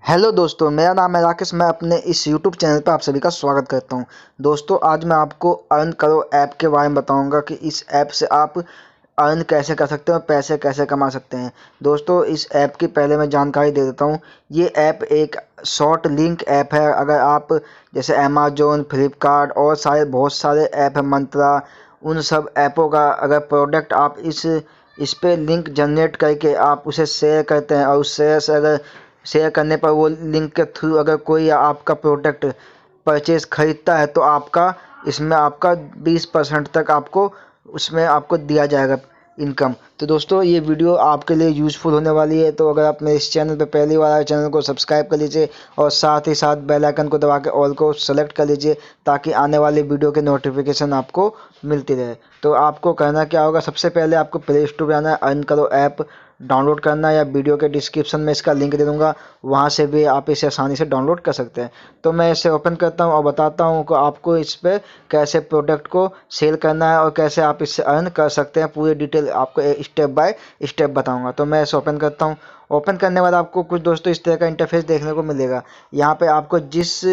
Hello दोस्तों, मेरा नाम है राकेश। मैं अपने इस यूट्यूब चैनल पर आप सभी का स्वागत करता हूं। दोस्तों, आज मैं आपको अर्न करो ऐप के बारे में बताऊंगा कि इस ऐप से आप अर्न कैसे कर सकते हैं और पैसे कैसे कमा सकते हैं। दोस्तों, इस ऐप की पहले मैं जानकारी दे देता हूं। ये ऐप एक शॉर्ट लिंक ऐप है। अगर आप जैसे अमेजोन, फ्लिपकार्ट और बहुत सारे ऐप है, मंत्रा, उन सब ऐपों का अगर प्रोडक्ट आप इस पे लिंक जनरेट करके आप उसे शेयर करते हैं और उस शेयर से अगर शेयर करने पर वो लिंक के थ्रू अगर कोई आपका प्रोडक्ट परचेज खरीदता है तो आपका इसमें आपका 20% तक आपको उसमें आपको दिया जाएगा इनकम। तो दोस्तों, ये वीडियो आपके लिए यूज़फुल होने वाली है। तो अगर आप मेरे इस चैनल पर पहली बार आए, चैनल को सब्सक्राइब कर लीजिए और साथ ही साथ बेल आइकन को दबा के ऑल को सेलेक्ट कर लीजिए ताकि आने वाली वीडियो के नोटिफिकेशन आपको मिलती रहे। तो आपको करना क्या होगा, सबसे पहले आपको प्ले स्टोर पर आना है, अर्न करो ऐप डाउनलोड करना है, या वीडियो के डिस्क्रिप्शन में इसका लिंक दे दूंगा, वहां से भी आप इसे आसानी से डाउनलोड कर सकते हैं। तो मैं इसे ओपन करता हूं और बताता हूं कि आपको इस पे कैसे प्रोडक्ट को सेल करना है और कैसे आप इससे अर्न कर सकते हैं। पूरी डिटेल आपको स्टेप बाय स्टेप बताऊंगा। तो मैं इसे ओपन करता हूं। ओपन करने के बाद आपको कुछ दोस्तों इस तरह का इंटरफेस देखने को मिलेगा। यहाँ पे आपको जिस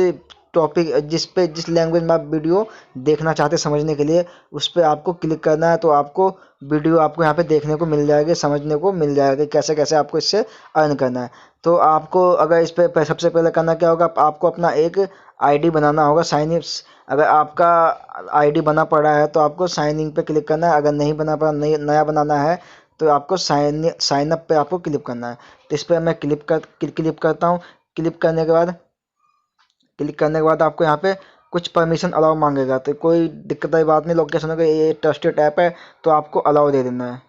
लैंग्वेज में आप वीडियो देखना चाहते हैं समझने के लिए, उस पर आपको क्लिक करना है। तो आपको वीडियो आपको यहाँ पे देखने को मिल जाएगी, समझने को मिल जाएगा कि कैसे कैसे आपको इससे अर्न करना है। तो आपको अगर इस पे सबसे पहले करना क्या होगा, आपको अपना एक आईडी बनाना होगा, साइन इन। अगर आपका आईडी बना पड़ा है तो आपको साइन इन पे क्लिक करना है। अगर नहीं बना पड़ा, नया बनाना है, तो आपको साइन अप पे आपको क्लिक करना है। तो इस पर मैं क्लिक करता हूँ। क्लिक करने के बाद आपको यहाँ पे कुछ परमिशन अलाउ मांगेगा। तो कोई दिक्कत वाली बात नहीं, लोकेशन का ये ट्रस्टेड ऐप है तो आपको अलाउ दे देना है।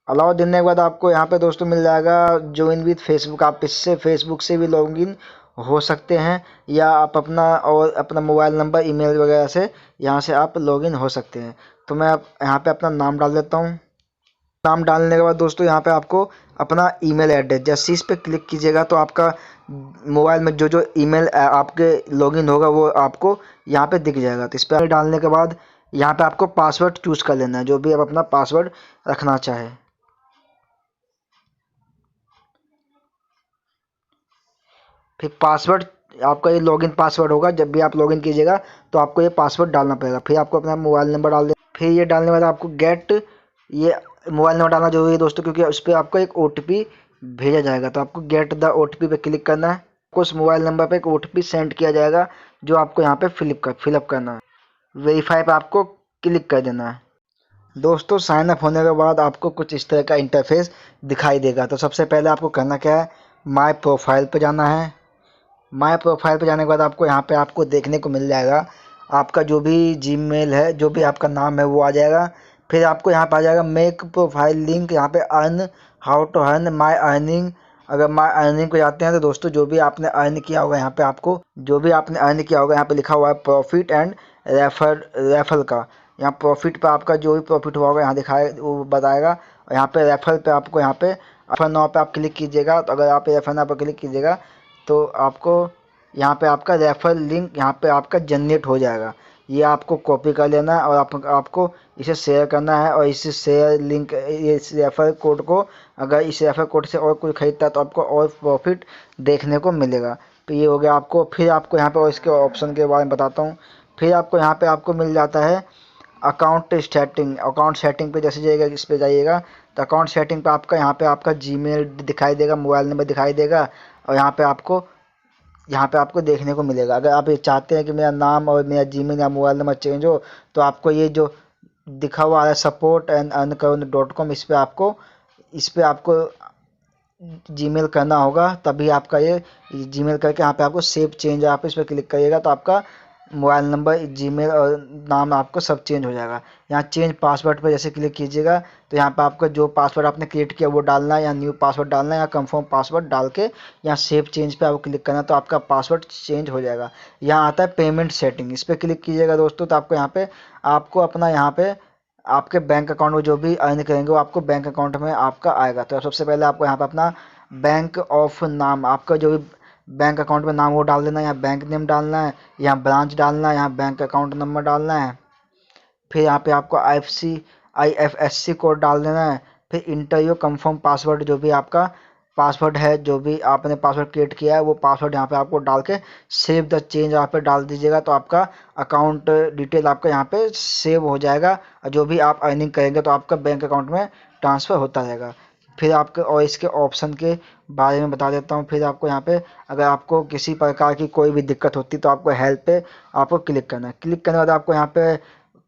अलाउ देने के बाद आपको यहाँ पे दोस्तों मिल जाएगा ज्वाइन विद फेसबुक। आप इससे फेसबुक से भी लॉगिन हो सकते हैं, या आप अपना मोबाइल नंबर, ईमेल वगैरह से यहाँ से आप लॉगिन हो सकते हैं। तो मैं यहाँ पे अपना नाम डाल देता हूँ। नाम डालने के बाद दोस्तों यहाँ पे आपको अपना ईमेल एड्रेस, जैसे इस पे क्लिक कीजिएगा तो आपका मोबाइल में जो जो ईमेल आपके लॉगिन होगा वो आपको यहाँ पे दिख जाएगा। तो इस पे डालने के बाद यहाँ पे आपको पासवर्ड चूज कर लेना है, जो भी आप अपना पासवर्ड रखना चाहे। फिर पासवर्ड, आपका ये लॉगिन पासवर्ड होगा। जब भी आप लॉगिन कीजिएगा तो आपको ये पासवर्ड डालना पड़ेगा। फिर आपको अपना मोबाइल नंबर डाल दे। फिर ये डालने के बाद आपको ये मोबाइल नंबर डालना जरूरी है दोस्तों, क्योंकि उस पर आपको एक ओटीपी भेजा जाएगा। तो आपको गेट द ओटीपी पे क्लिक करना है। आपको उस मोबाइल नंबर पे एक ओटीपी सेंड किया जाएगा, जो आपको यहाँ पे फिलअप करना है। वेरीफाई पे आपको क्लिक कर देना है। दोस्तों, साइन अप होने के बाद आपको कुछ इस तरह का इंटरफेस दिखाई देगा। तो सबसे पहले आपको करना क्या है, माय प्रोफाइल पे जाना है। माय प्रोफाइल पे जाने के बाद आपको यहाँ पे आपको देखने को मिल जाएगा आपका जो भी जीमेल है, जो भी आपका नाम है वो आ जाएगा। फिर आपको यहाँ पे आ जाएगा मेक प्रोफाइल लिंक, यहाँ पे earn, how to earn, my earning. अगर माय अर्निंग पे जाते हैं तो दोस्तों जो भी आपने अर्न किया होगा यहाँ पे आपको जो भी आपने अर्न किया होगा यहाँ पे लिखा हुआ है प्रॉफिट एंड रेफर का। यहाँ प्रॉफिट पे आपका जो भी प्रॉफिट हुआ होगा यहाँ दिखाए वो बताएगा। और यहाँ पे रेफर पे आपको यहाँ पे रेफर नाउ पे आप क्लिक कीजिएगा। तो अगर आप रेफर नाउ पे क्लिक कीजिएगा तो आपको यहाँ पे आपका रेफर लिंक यहाँ पे आपका जनरेट हो जाएगा। ये आपको कॉपी कर लेना है और आपको इसे शेयर करना है। और इस शेयर लिंक, इस रेफर कोड को, अगर इस रेफर कोड से और कोई खरीदता है तो आपको और प्रॉफिट देखने को मिलेगा। तो ये हो गया आपको। फिर आपको यहाँ पे और इसके ऑप्शन के बारे में बताता हूँ। फिर आपको यहाँ पे आपको मिल जाता है अकाउंट सेटिंग पे जैसे जाइएगा, इस पे जाइएगा तो अकाउंट सेटिंग पे आपका यहाँ पे आपका जीमेल दिखाई देगा, मोबाइल नंबर दिखाई देगा। और यहाँ पे आपको देखने को मिलेगा। अगर आप ये चाहते हैं कि मेरा नाम और मेरा जीमेल या मोबाइल नंबर चेंज हो, तो आपको ये जो दिखा हुआ है support@earn.com, इस पे आपको जीमेल करना होगा। तभी आपका ये जीमेल करके यहाँ पे आपको सेव चेंज, आप इस पर क्लिक करिएगा तो आपका मोबाइल नंबर, जीमेल और नाम आपको सब चेंज हो जाएगा। यहाँ चेंज पासवर्ड पे जैसे क्लिक कीजिएगा तो यहाँ पे आपका जो पासवर्ड आपने क्रिएट किया वो डालना है, या न्यू पासवर्ड डालना है, या कंफर्म पासवर्ड डाल के यहाँ सेव चेंज पे आपको क्लिक करना है तो आपका पासवर्ड चेंज हो जाएगा। यहाँ आता है पेमेंट सेटिंग, इस पर क्लिक कीजिएगा दोस्तों। तो आपको यहाँ पे आपके बैंक अकाउंट में जो भी अर्न करेंगे वो आपको बैंक अकाउंट में आपका आएगा। तो सबसे पहले आपको यहाँ पे अपना बैंक ऑफ नाम, आपका जो भी बैंक अकाउंट में नाम वो डाल देना है। यहाँ बैंक नेम डालना है, यहाँ ब्रांच डालना है, यहाँ बैंक अकाउंट नंबर डालना है। फिर यहाँ पे आपको IFSC कोड डाल देना है। फिर इंटर योर कंफर्म पासवर्ड, जो भी आपका पासवर्ड है, जो भी आपने पासवर्ड क्रिएट किया है वो पासवर्ड यहाँ पे आपको डाल के सेव द चेंज यहाँ पे डाल दीजिएगा, तो आपका अकाउंट डिटेल आपका यहाँ पे सेव हो जाएगा और जो भी आप अर्निंग करेंगे तो आपका बैंक अकाउंट में ट्रांसफ़र होता रहेगा। फिर आपके और इसके ऑप्शन के बारे में बता देता हूँ। फिर आपको यहाँ पे अगर आपको किसी प्रकार की कोई भी दिक्कत होती तो आपको हेल्प पे आपको क्लिक करना है। क्लिक करने के बाद आपको यहाँ पे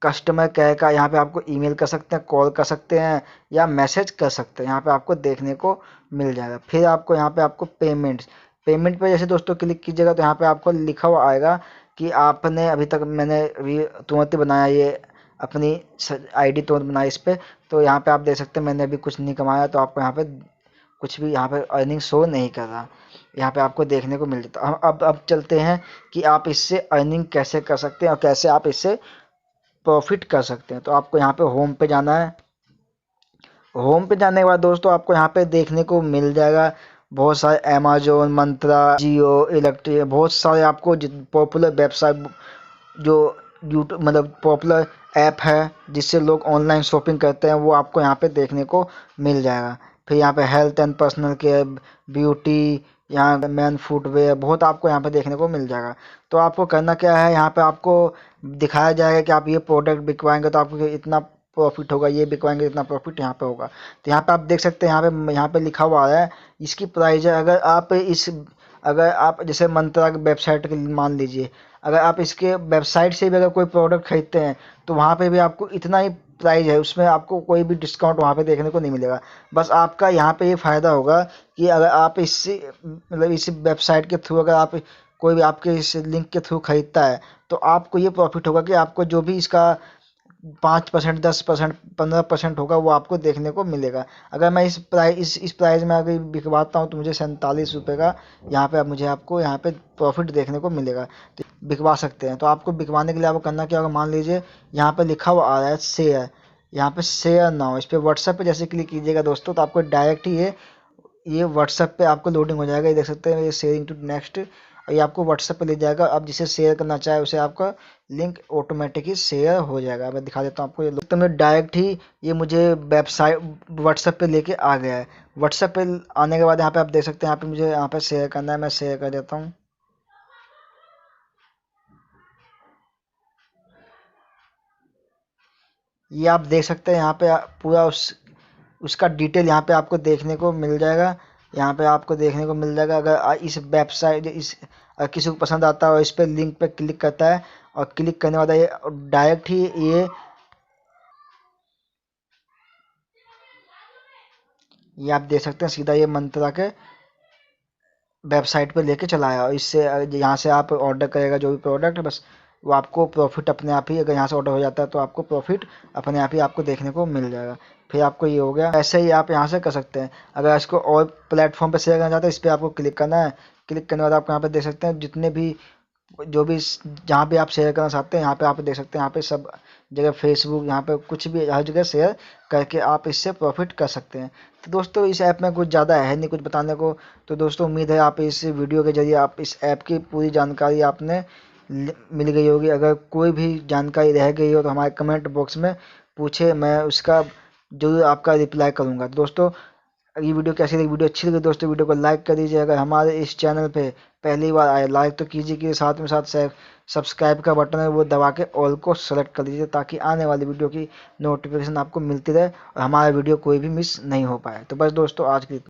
कस्टमर केयर का यहाँ पे आपको ईमेल कर सकते हैं, कॉल कर सकते हैं या मैसेज कर सकते हैं, यहाँ पे आपको देखने को मिल जाएगा। फिर आपको यहाँ पे आपको पेमेंट पे जैसे दोस्तों क्लिक कीजिएगा तो यहाँ पे आपको लिखा हुआ आएगा कि आपने अभी तक, मैंने अभी तुरंत बनाया ये अपनी आईडी तुरंत बनाई इस पे, तो यहाँ पे आप देख सकते हैं मैंने अभी कुछ नहीं कमाया, तो आपको यहाँ पे कुछ भी यहाँ पे अर्निंग शो नहीं कर रहा, यहाँ पे आपको देखने को मिल जाता। हम अब चलते हैं कि आप इससे अर्निंग कैसे कर सकते हैं और कैसे आप इससे प्रॉफिट कर सकते हैं। तो आपको यहाँ पे होम पे जाना है। होम पे जाने के बाद दोस्तों आपको यहाँ पे देखने को मिल जाएगा बहुत सारे अमेजोन, मंत्रा, जियो, इलेक्ट्रिक, बहुत सारे आपको पॉपुलर वेबसाइट जो यूट्यूब मतलब पॉपुलर ऐप है जिससे लोग ऑनलाइन शॉपिंग करते हैं वो आपको यहाँ पे देखने को मिल जाएगा। फिर यहाँ पे health and personal care, beauty, यहाँ मैन फुटवेयर, बहुत आपको यहाँ पे देखने को मिल जाएगा। तो आपको करना क्या है, यहाँ पे आपको दिखाया जाएगा कि आप ये प्रोडक्ट बिकवाएंगे तो आपको इतना प्रॉफिट होगा, ये बिकवाएंगे इतना प्रॉफिट यहाँ पे होगा। तो यहाँ पे आप देख सकते हैं यहाँ पे लिखा हुआ है इसकी प्राइस है। अगर आप जैसे मंत्रा की वेबसाइट के मान लीजिए, अगर आप इसके वेबसाइट से भी अगर कोई प्रोडक्ट खरीदते हैं तो वहाँ पे भी आपको इतना ही प्राइस है, उसमें आपको कोई भी डिस्काउंट वहाँ पे देखने को नहीं मिलेगा। बस आपका यहाँ पे ये फ़ायदा होगा कि अगर आप इससे मतलब इस वेबसाइट के थ्रू अगर आप कोई भी आपके इस लिंक के थ्रू खरीदता है तो आपको ये प्रॉफिट होगा कि आपको जो भी इसका 5%, 10%, 15% होगा वो आपको देखने को मिलेगा। अगर मैं इस प्राइस में अगर बिकवाता हूँ तो मुझे 47 रुपये का यहाँ पे आपको यहाँ पे प्रॉफिट देखने को मिलेगा। तो बिकवा सकते हैं। तो आपको बिकवाने के लिए आपको करना क्या होगा, मान लीजिए यहाँ पे लिखा हुआ आ रहा है शेयर, यहाँ पे शेयर नाउ, इस पर व्हाट्सएप पे जैसे क्लिक कीजिएगा दोस्तों तो आपको डायरेक्ट ही ये व्हाट्सएप पे आपको लोडिंग हो जाएगा। ये देख सकते हैं ये शेयरिंग टू नेक्स्ट, ये आपको व्हाट्सएप पे ले जाएगा। आप जिसे शेयर करना चाहे उसे आपका लिंक ऑटोमेटिक ही शेयर हो जाएगा। मैं दिखा देता हूँ आपको, ये तो मैं डायरेक्ट ही ये मुझे वेबसाइट व्हाट्सएप पे लेके आ गया है। व्हाट्सएप पे आने के बाद यहाँ पे आप देख सकते हैं यहाँ पे मुझे यहाँ पे शेयर करना है, मैं शेयर कर देता हूँ। ये आप देख सकते हैं यहाँ पे पूरा उसका डिटेल यहाँ पे आपको देखने को मिल जाएगा। यहाँ पे आपको देखने को मिल जाएगा अगर इस वेबसाइट किसी को पसंद आता है और इस पे लिंक पे क्लिक करता है और क्लिक करने वाला ये डायरेक्ट ही ये आप देख सकते हैं सीधा ये मंत्रा के वेबसाइट पे लेके चला आया। और इससे यहाँ से आप ऑर्डर करेगा जो भी प्रोडक्ट बस वो आपको प्रॉफिट अपने आप ही, अगर यहाँ से ऑर्डर हो जाता है तो आपको प्रॉफिट अपने आप ही आपको देखने को मिल जाएगा। फिर आपको ये हो गया। ऐसे ही आप यहाँ से कर सकते हैं। अगर इसको और प्लेटफॉर्म पे शेयर करना चाहते हैं इस पर आपको क्लिक करना है। क्लिक करने के बाद आपको यहाँ पे देख सकते हैं जितने भी जो भी जहाँ भी आप शेयर करना चाहते हैं यहाँ पे आप देख सकते हैं। यहाँ पे सब जगह फेसबुक, यहाँ पे कुछ भी हर जगह शेयर करके आप इससे प्रॉफिट कर सकते हैं। तो दोस्तों इस ऐप में कुछ ज़्यादा है नहीं कुछ बताने को। तो दोस्तों उम्मीद है आप इस वीडियो के जरिए आप इस ऐप की पूरी जानकारी आपने मिल गई होगी। अगर कोई भी जानकारी रह गई हो तो हमारे कमेंट बॉक्स में पूछे, मैं उसका जरूर आपका रिप्लाई करूँगा। तो दोस्तों ये वीडियो कैसी लगी, वीडियो अच्छी लगी दोस्तों वीडियो को लाइक कर दीजिए। अगर हमारे इस चैनल पे पहली बार आए लाइक तो कीजिए, साथ में साथ सब्सक्राइब का बटन है वो दबा के ऑल को सेलेक्ट कर दीजिए ताकि आने वाली वीडियो की नोटिफिकेशन आपको मिलती रहे और हमारा वीडियो कोई भी मिस नहीं हो पाए। तो बस दोस्तों आज की